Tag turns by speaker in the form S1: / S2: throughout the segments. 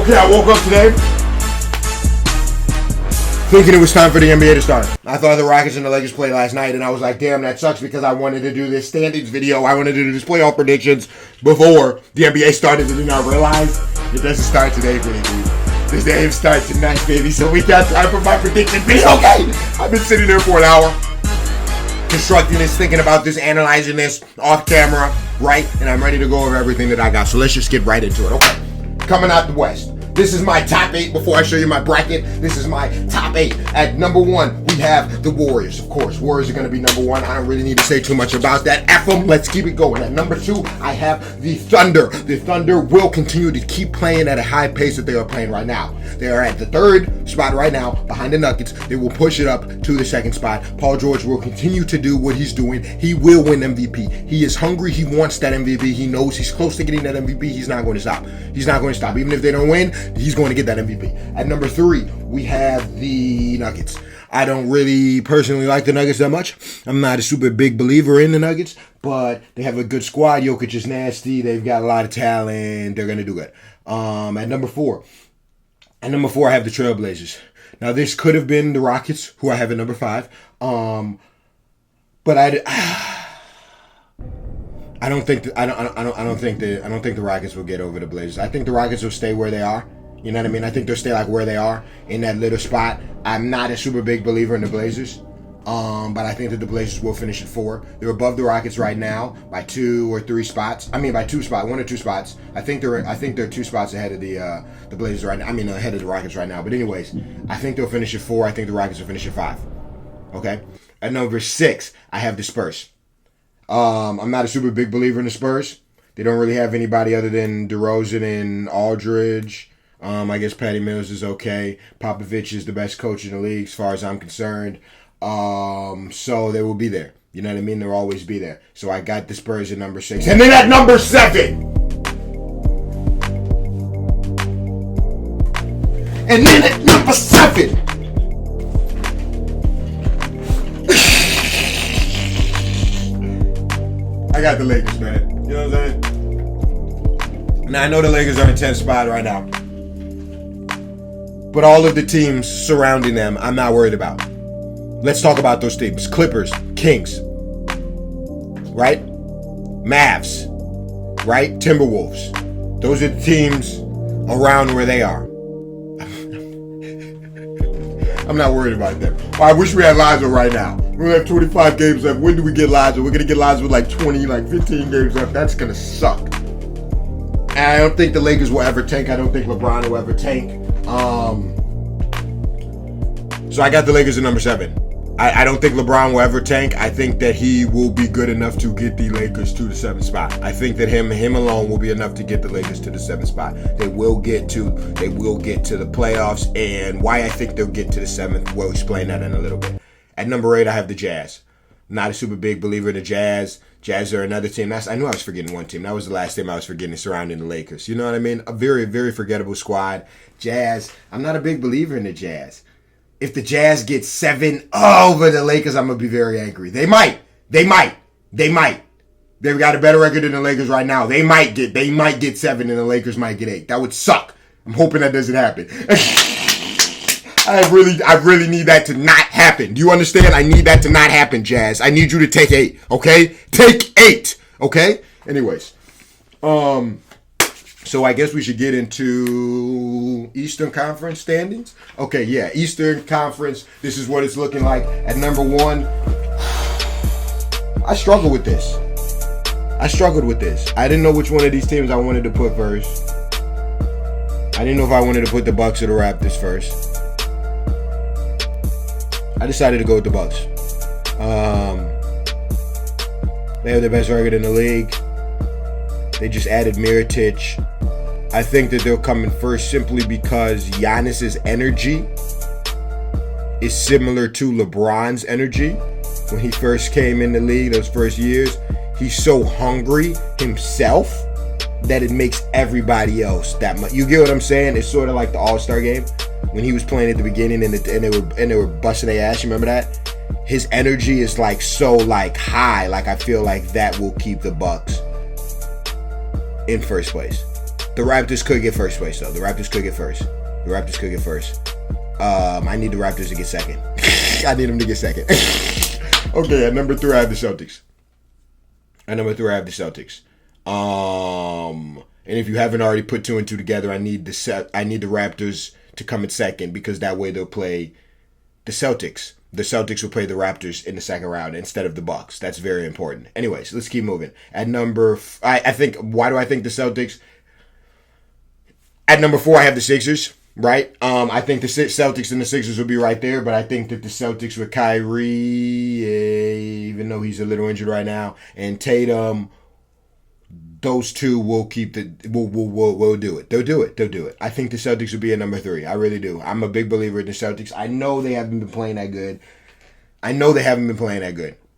S1: Okay, I woke up today thinking it was time for the NBA to start. I thought the Rockets and the Lakers played last night, and I was like, damn, that sucks because I wanted to do this standings video. I wanted to do this playoff predictions before the NBA started, and then I realized it doesn't start today, baby. This game starts tonight, baby, so we got time for my prediction video. Okay, I've been sitting there for an hour, constructing this, thinking about this, analyzing this off camera, right? And I'm ready to go over everything that I got, so let's just get right into it, okay? Coming out the West. This is my top 8 before I show you my bracket. This is my top 8. At number 1, we have the Warriors. Of course, Warriors are going to be number 1. I don't really need to say too much about that. F them. Let's keep it going. At number 2, I have the Thunder. The Thunder will continue to keep playing at a high pace that they are playing right now. They are at the 3rd spot right now behind the Nuggets. They will push it up to the 2nd spot. Paul George will continue to do what he's doing. He will win MVP. He is hungry. He wants that MVP. He knows he's close to getting that MVP. He's not going to stop. He's not going to stop. Even if they don't win, he's going to get that MVP. At number 3, we have the Nuggets. I don't really personally like the Nuggets that much. I'm not a super big believer in the Nuggets, but they have a good squad. Jokic is nasty. They've got a lot of talent. They're going to do good. At number 4, I have the Trailblazers. Now, this could have been the Rockets, who I have at number 5. But I don't think the Rockets will get over the Blazers. I think the Rockets will stay where they are. You know what I mean? I think they'll stay like where they are in that little spot. I'm not a super big believer in the Blazers. But I think that the Blazers will finish at 4. They're above the Rockets right now by 2 or 3 spots. I mean by 1 or 2 spots. I think they're 2 spots ahead of the Blazers right now. I mean ahead of the Rockets right now. But anyways, I think they'll finish at 4. I think the Rockets will finish at 5. Okay? At number 6, I have the Spurs. I'm not a super big believer in the Spurs. They don't really have anybody other than DeRozan and Aldridge. I guess Patty Mills is okay. Popovich is the best coach in the league as far as I'm concerned. So they will be there. You know what I mean? They'll always be there. So I got the Spurs at number 6. And then at number 7. And then at number 7. I got the Lakers, man. You know what I'm saying? Now I know the Lakers are in 10th spot right now. But all of the teams surrounding them, I'm not worried about. Let's talk about those teams. Clippers, Kings, right? Mavs, right? Timberwolves. Those are the teams around where they are. I'm not worried about them. I wish we had Lonzo right now. We have 25 games left. When do we get Lonzo? We're going to get Lonzo with like 20, like 15 games left. That's going to suck. And I don't think the Lakers will ever tank. I don't think LeBron will ever tank. So I got the Lakers at number 7. I don't think LeBron will ever tank. I think that he will be good enough to get the Lakers to the 7th spot. I think that him alone will be enough to get the Lakers to the 7th spot. They will get to the playoffs, and why I think they'll get to the 7th, we'll explain that in a little bit. At number 8, I have the Jazz. Not a super big believer in the Jazz. Jazz are another team. I knew I was forgetting one team. That was the last team I was forgetting surrounding the Lakers. You know what I mean? A very, very forgettable squad. Jazz, I'm not a big believer in the Jazz. If the Jazz get 7 over the Lakers, I'm going to be very angry. They might. They've got a better record than the Lakers right now. They might get 7 and the Lakers might get 8. That would suck. I'm hoping that doesn't happen. I really need that to not happen. Do you understand? I need that to not happen, Jazz. I need you to take 8, okay? Take 8, okay? Anyways, so I guess we should get into Eastern Conference standings. Okay, yeah, Eastern Conference. This is what it's looking like. At number 1, I struggled with this. I didn't know which one of these teams I wanted to put first. I didn't know if I wanted to put the Bucks or the Raptors first. I decided to go with the Bucks. They have the best record in the league. They just added Mirotic. I think that they'll come in first simply because Giannis's energy is similar to LeBron's energy when he first came in the league those first years. He's so hungry himself that it makes everybody else that much. You get what I'm saying? It's sort of like the All-Star game when he was playing at the beginning and they were busting their ass. You remember that? His energy is like so like high. Like I feel like that will keep the Bucks in first place. The Raptors could get first place though. The Raptors could get first. I need the Raptors to get second. I need them to get second. Okay, at number 3 I have the Celtics. And if you haven't already put 2 and 2 together, I need the Raptors to come in second, because that way they'll play the Celtics. The Celtics will play the Raptors in the second round instead of the Bucks. That's very important. Anyways, let's keep moving. At number, I think, why do I think the Celtics? At number 4, I have the Sixers. Right? I think the Celtics and the Sixers will be right there, but I think that the Celtics with Kyrie, even though he's a little injured right now, and Tatum, those two will keep will do it. They'll do it. I think the Celtics will be at number 3. I really do. I'm a big believer in the Celtics. I know they haven't been playing that good.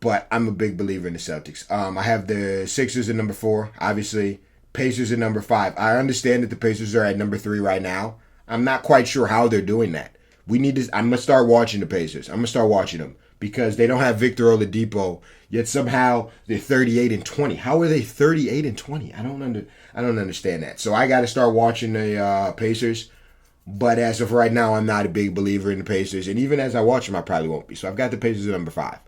S1: But I'm a big believer in the Celtics. I have the Sixers at number 4, obviously. Pacers at number 5. I understand that the Pacers are at number 3 right now. I'm not quite sure how they're doing that. I'm going to start watching the Pacers. I'm going to start watching them because they don't have Victor Oladipo, yet somehow they're 38 and 20. How are they 38 and 20? I don't understand that. So I got to start watching the Pacers. But as of right now, I'm not a big believer in the Pacers. And even as I watch them, I probably won't be. So I've got the Pacers at number 5.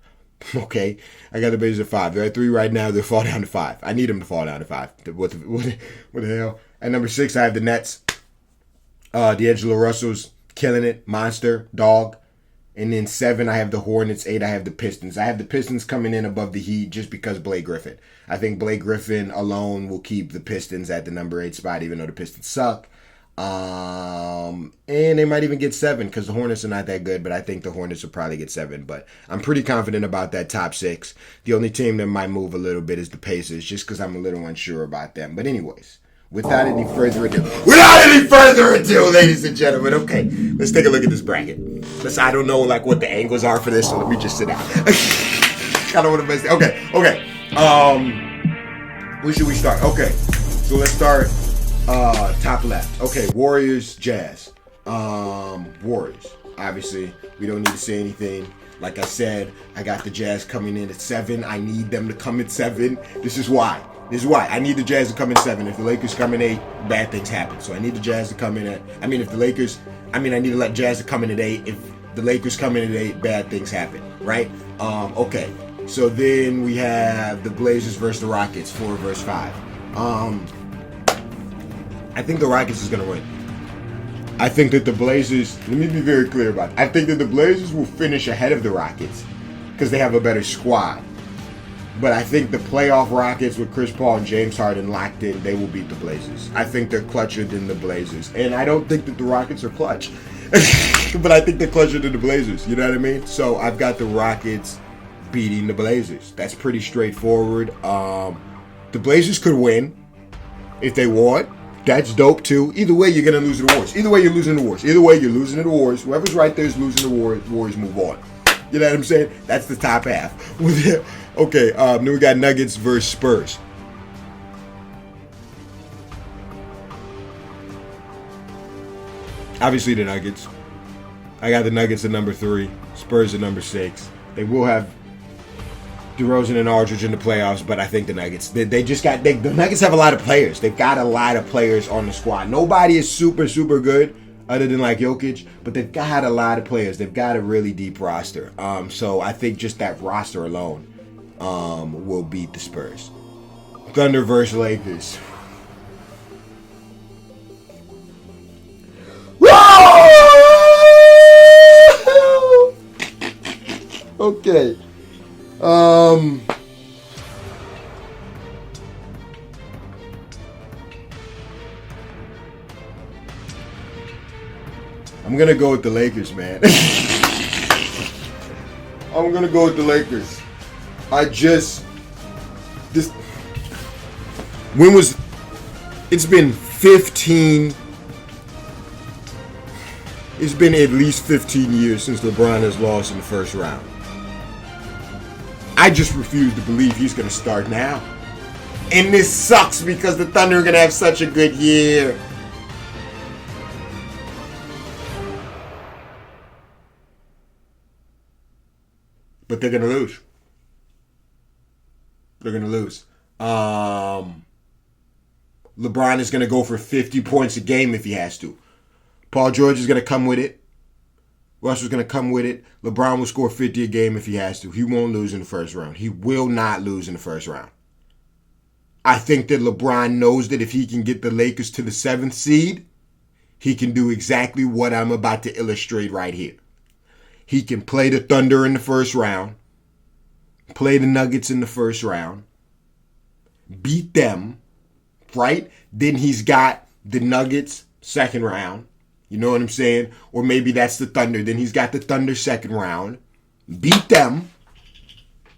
S1: Okay? I got the Pacers at 5. They're at 3 right now. They'll fall down to 5. I need them to fall down to 5. What the hell? At number 6, I have the Nets. D'Angelo Russell's killing it. Monster. Dog. And then 7, I have the Hornets. 8, I have the Pistons. I have the Pistons coming in above the Heat just because Blake Griffin. I think Blake Griffin alone will keep the Pistons at the number 8 spot, even though the Pistons suck. And they might even get 7 because the Hornets are not that good, but I think the Hornets will probably get 7. But I'm pretty confident about that top 6. The only team that might move a little bit is the Pacers, just because I'm a little unsure about them. But anyways, without any further ado, ladies and gentlemen, okay, let's take a look at this bracket. I don't know what the angles are for this, so let me just sit down. I don't want to mess it. Okay. Where should we start? Okay, so let's start top left. Okay, Warriors, Jazz. Warriors. Obviously, we don't need to say anything. Like I said, I got the Jazz coming in at 7. I need them to come at 7. This is why. I need the Jazz to come in 7. If the Lakers come in 8, bad things happen. So I need the Jazz to come in at... I need to let Jazz to come in at 8. If the Lakers come in at 8, bad things happen. Right? Okay. So then we have the Blazers versus the Rockets, 4 versus 5. I think the Rockets is going to win. I think that the Blazers... Let me be very clear about it. I think that the Blazers will finish ahead of the Rockets because they have a better squad. But I think the playoff Rockets with Chris Paul and James Harden locked in, they will beat the Blazers. I think they're clutcher than the Blazers. And I don't think that the Rockets are clutch. But I think they're clutcher than the Blazers. You know what I mean? So I've got the Rockets beating the Blazers. That's pretty straightforward. The Blazers could win if they want. That's dope too. Either way, you're going to lose in the Wars. Either way, you're losing in the Wars. Whoever's right there is losing the Warriors move on. You know what I'm saying? That's the top half. Okay, then we got Nuggets versus Spurs. Obviously the Nuggets. I got the Nuggets at number 3. Spurs at number 6. They will have DeRozan and Aldridge in the playoffs, but I think the Nuggets, the Nuggets have a lot of players. They've got a lot of players on the squad. Nobody is super, super good other than Jokic, but they've got a lot of players. They've got a really deep roster. So I think just that roster alone will beat the Spurs. Thunder versus Lakers. Okay. I'm gonna go with the Lakers, man. I'm gonna go with the Lakers. It's been 15. It's been at least 15 years since LeBron has lost in the first round. I just refuse to believe he's going to start now. And this sucks because the Thunder are going to have such a good year. But they're going to lose. LeBron is going to go for 50 points a game if he has to. Paul George is going to come with it. Russell's going to come with it. LeBron will score 50 a game if he has to. He won't lose in the first round. He will not lose in the first round. I think that LeBron knows that if he can get the Lakers to the 7th seed, he can do exactly what I'm about to illustrate right here. He can play the Thunder in the first round, play the Nuggets in the first round, beat them, right? Then he's got the Nuggets second round. You know what I'm saying? Or maybe that's the Thunder. Then he's got the Thunder second round. Beat them.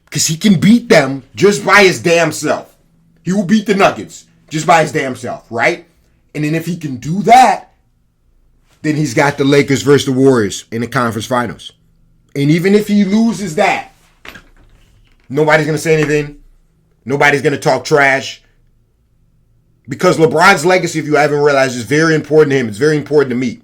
S1: Because he can beat them just by his damn self. He will beat the Nuggets just by his damn self, right? And then if he can do that, then he's got the Lakers versus the Warriors in the conference finals. And even if he loses that, nobody's going to say anything. Nobody's going to talk trash. Because LeBron's legacy, if you haven't realized, is very important to him. It's very important to me.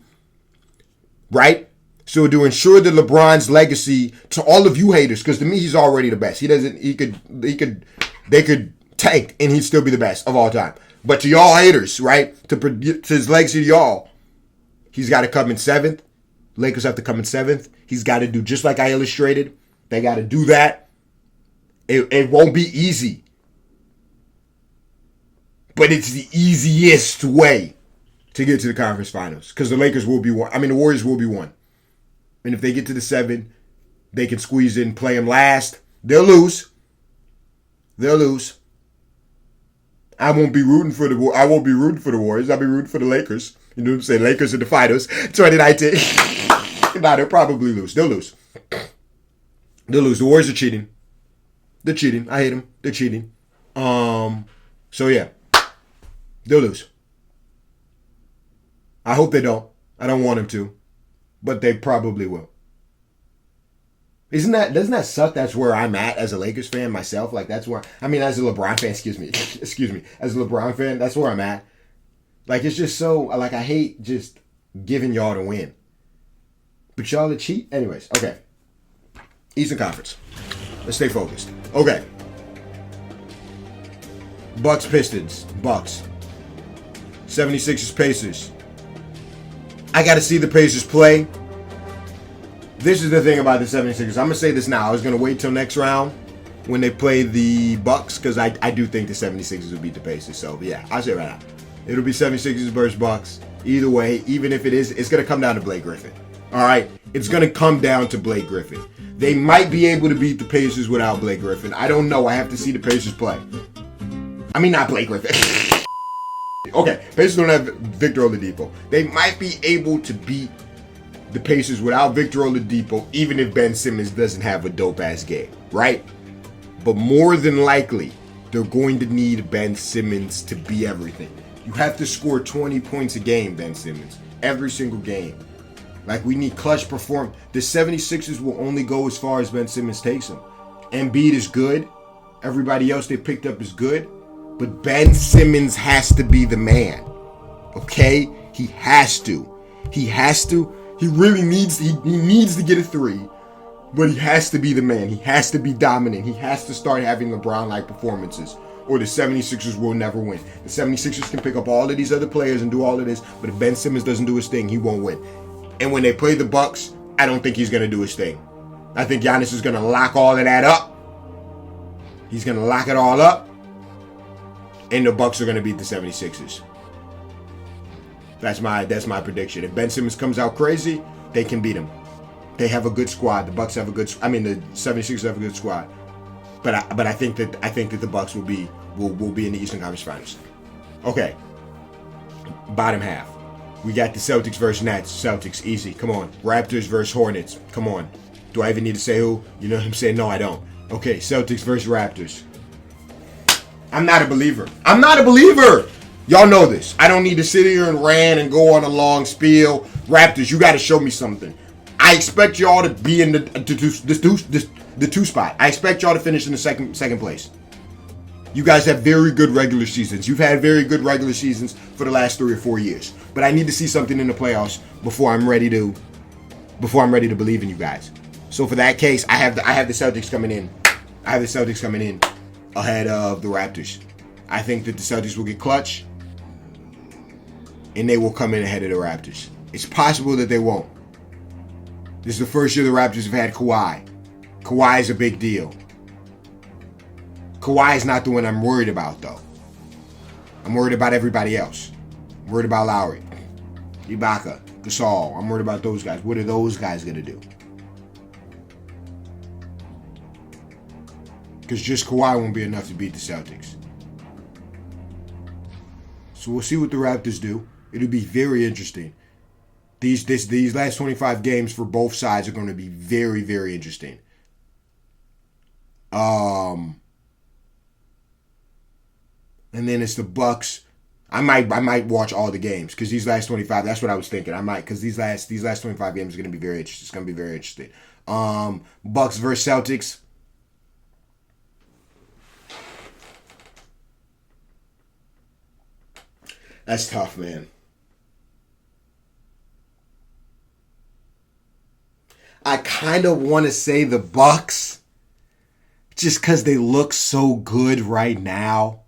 S1: Right? So to ensure that LeBron's legacy to all of you haters, because to me he's already the best. They could tank and he'd still be the best of all time. But to y'all haters, right? To his legacy to y'all, he's got to come in 7th. Lakers have to come in 7th. He's got to do just like I illustrated. They got to do that. It won't be easy. But it's the easiest way to get to the conference finals. Because the Lakers will be one. I mean, the Warriors will be one. And if they get to the 7, they can squeeze in, play them last. They'll lose. They'll lose. I won't be rooting for the Warriors. I'll be rooting for the Lakers. You know what I'm saying? Lakers in the finals. 2019. Nah, they'll probably lose. They'll lose. They'll lose. The Warriors are cheating. They're cheating. I hate them. They're cheating. So yeah. They'll lose. I hope they don't. I don't want them to. But they probably will. Doesn't that suck? That's where I'm at as a Lakers fan myself. Like as a LeBron fan, excuse me. As a LeBron fan, that's where I'm at. Like it's just so, like I hate just giving y'all to win. But y'all to cheat? Anyways, okay. Eastern Conference. Let's stay focused. Okay. Bucks, Pistons. Bucks. 76ers, Pacers. I got to see the Pacers play. This is the thing about the 76ers. I'm going to say this now. I was going to wait till next round when they play the Bucks because I do think the 76ers will beat the Pacers. So, yeah, I'll say it right now. It'll be 76ers versus Bucks. Either way, even if it is, it's going to come down to Blake Griffin. All right? It's going to come down to Blake Griffin. They might be able to beat the Pacers without Blake Griffin. I don't know. I have to see the Pacers play. I mean, not Blake Griffin. Okay, Pacers don't have Victor Oladipo. They might be able to beat the Pacers without Victor Oladipo, even if Ben Simmons doesn't have a dope-ass game, right? But more than likely, they're going to need Ben Simmons to be everything. You have to score 20 points a game, Ben Simmons, every single game. Like, we need clutch perform. The 76ers will only go as far as Ben Simmons takes them. Embiid is good. Everybody else they picked up is good. But Ben Simmons has to be the man. Okay? He has to. He has to. He really needs, he needs to get a 3. But he has to be the man. He has to be dominant. He has to start having LeBron-like performances. Or the 76ers will never win. The 76ers can pick up all of these other players and do all of this. But if Ben Simmons doesn't do his thing, he won't win. And when they play the Bucks, I don't think he's going to do his thing. I think Giannis is going to lock all of that up. He's going to lock it all up. And the Bucks are going to beat the 76ers. That's my prediction. If Ben Simmons comes out crazy, they can beat him. They have a good squad. The Bucks have a good. The 76ers have a good squad. But I think that the Bucks will be in the Eastern Conference Finals. Okay. Bottom half. We got the Celtics versus Nets. Celtics, easy. Come on. Raptors versus Hornets. Come on. Do I even need to say who? You know what I'm saying? No, I don't. Okay, Celtics versus Raptors. I'm not a believer. Y'all know this. I don't need to sit here and rant and go on a long spiel. Raptors, you got to show me something. I expect y'all to be in the 2 spot. I expect y'all to finish in the second place. You guys have very good regular seasons. You've had very good regular seasons for the last 3 or 4 years. But I need to see something in the playoffs before I'm ready to believe in you guys. So for that case, I have the Celtics coming in. ahead of the Raptors. I think that the Celtics will get clutch. and they will come in ahead of the Raptors. It's possible that they won't. This is the first year the Raptors have had Kawhi. Kawhi is a big deal. Kawhi is not the one I'm worried about, though. I'm worried about everybody else. I'm worried about Lowry, Ibaka, Gasol. I'm worried about those guys. What are those guys going to do? Because just Kawhi won't be enough to beat the Celtics. So we'll see what the Raptors do. It'll be very interesting. These last 25 games for both sides are going to be very, very interesting. And then it's the Bucks. I might watch all the games because these last 25. That's what I was thinking. I might because these last 25 games are going to be very interesting. It's going to be very interesting. Bucks versus Celtics. That's tough, man. I kind of want to say the Bucks just because they look so good right now.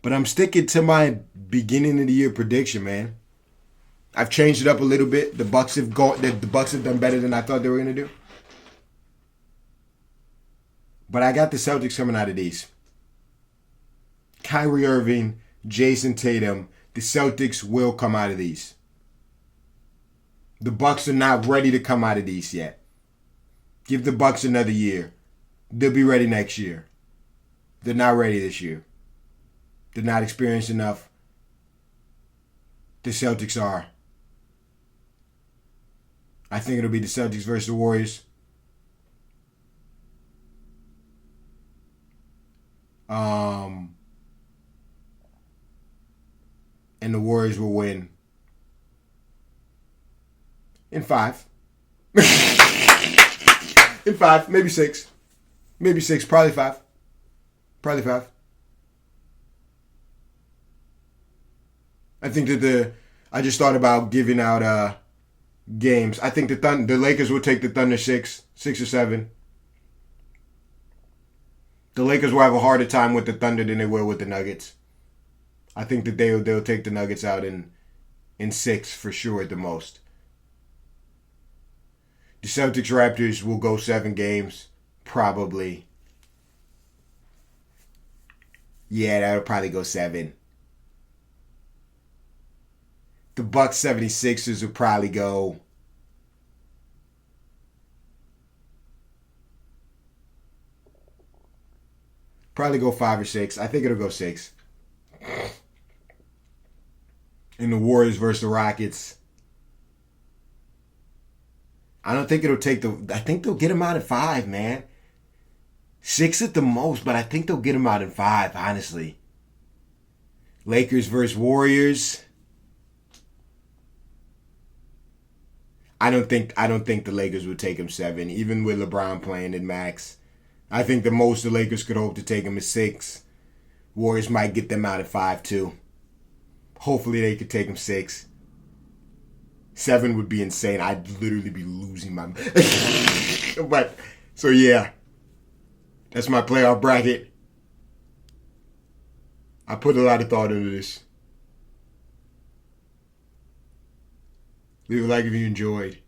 S1: But I'm sticking to my beginning of the year prediction, man. I've changed it up a little bit. The Bucks have done better than I thought they were going to do. But I got the Celtics coming out of these. Kyrie Irving, Jason Tatum, the Celtics will come out of these. The Bucks are not ready to come out of these yet. Give the Bucks another year. They'll be ready next year. They're not ready this year. They're not experienced enough. The Celtics are. I think it'll be the Celtics versus the Warriors. And the Warriors will win in 5. In 5, maybe 6. Maybe 6, probably 5. Probably 5. I think that I just thought about giving out games. I think the Lakers will take the Thunder 6 or 7. The Lakers will have a harder time with the Thunder than they will with the Nuggets. I think that they'll take the Nuggets out in 6 for sure at the most. The Celtics Raptors will go 7 games, probably. Yeah, that'll probably go 7. The Bucks 76ers will probably go Probably go 5 or 6. I think it'll go 6. And the Warriors versus the Rockets. I don't think it'll take I think they'll get them out at 5, man. 6 at the most, but I think they'll get them out in 5, honestly. Lakers versus Warriors. I don't think the Lakers would take them 7, even with LeBron playing at max. I think the most the Lakers could hope to take them is 6. Warriors might get them out at 5 too. Hopefully they could take them 6. 7 would be insane. I'd literally be losing my mind. But, so yeah. That's my playoff bracket. I put a lot of thought into this. Leave a like if you enjoyed.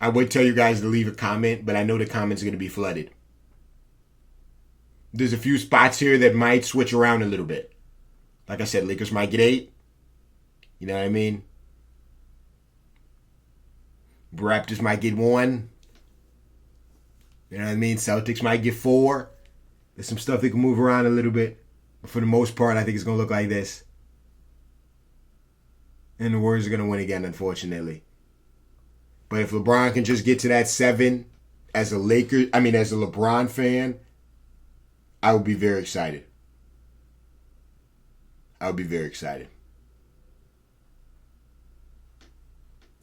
S1: I would tell you guys to leave a comment, but I know the comments are going to be flooded. There's a few spots here that might switch around a little bit. Like I said, Lakers might get 8. You know what I mean? Raptors might get 1. You know what I mean? Celtics might get 4. There's some stuff that can move around a little bit. But for the most part, I think it's going to look like this. And the Warriors are going to win again, unfortunately. But if LeBron can just get to that 7 as a LeBron fan, I would be very excited. I would be very excited.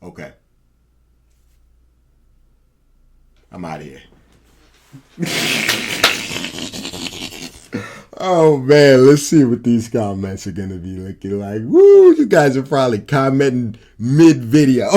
S1: Okay. I'm out of here. Oh man, let's see what these comments are gonna be looking like. Woo, you guys are probably commenting mid-video.